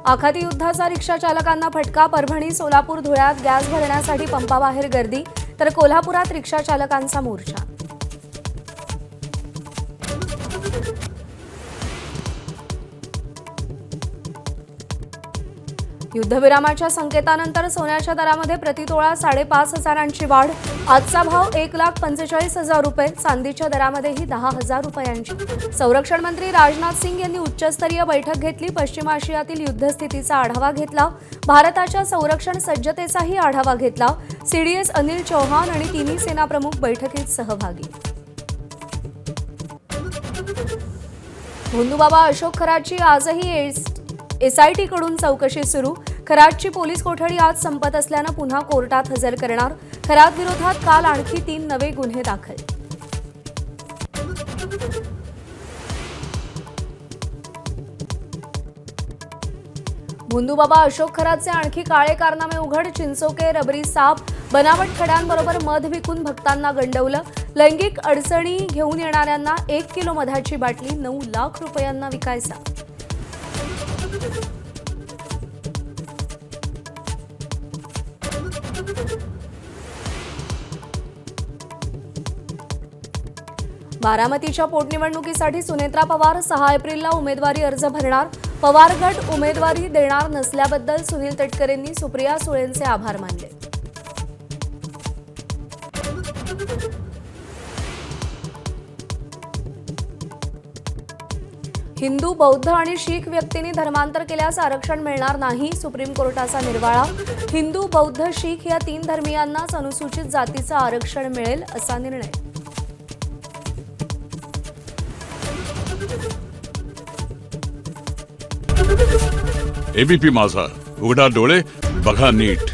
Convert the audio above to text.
आखाती युद्धाचा रिक्षा चालकांना फटका. परभणी, सोलापूर, धुळ्यात गॅस भरण्यासाठी पंपाबाहेर गर्दी, तर कोल्हापुरात रिक्षा चालकांचा मोर्चा. युद्धविरामाच्या संकेतानंतर सोन्याच्या दरामध्ये प्रतितोळा 5,500ची वाढ. आजचा भाव 1,45,000 रुपये. चांदीच्या दरामध्येही 10,000 रुपयांची. संरक्षण मंत्री राजनाथ सिंग यांनी उच्चस्तरीय बैठक घेतली. पश्चिम आशियातील युद्धस्थितीचा आढावा घेतला. भारताच्या संरक्षण सज्जतेचाही आढावा घेतला. सीडीएस अनिल चौहान आणि तिन्ही सेनाप्रमुख बैठकीत सहभागी. भोंदूबाबा अशोक खरातची आजही एसआयटीकडून चौकशी सुरू. खरातची पोलीस कोठडी आज संपत असल्यानं पुन्हा कोर्टात हजर करणार. खरात विरोधात काल आणखी 3 नवे गुन्हे दाखल. भोंदूबाबा अशोक खरातचे आणखी काळे कारनामे उघड. चिंचोके, रबरी साप, बनावट खड्यांबरोबर मध विकून भक्तांना गंडवलं. लैंगिक अडचणी घेऊन येणाऱ्यांना 1 किलो मधाची बाटली 9 लाख रुपयांना विकायचा. बारामतीच्या पोटनिवडणुकीसाठी सुनेत्रा पवार 6 एप्रिलला उमेदवारी अर्ज भरणार. पवार गट उमेदवारी देणार नसल्याबद्दल सुनील तटकरेंनी सुप्रिया सुळेंचे आभार मानले. हिंदू, बौद्ध आणि शीख व्यक्तींनी धर्मांतर केल्यास आरक्षण मिळणार नाही. सुप्रीम कोर्टाचा निर्वाळा. हिंदू, बौद्ध, शीख या 3 धर्मीयांनाच अनुसूचित जातीचं आरक्षण मिळेल असा निर्णय. एबीपी माझा, उघडा डोळे बघा नीट.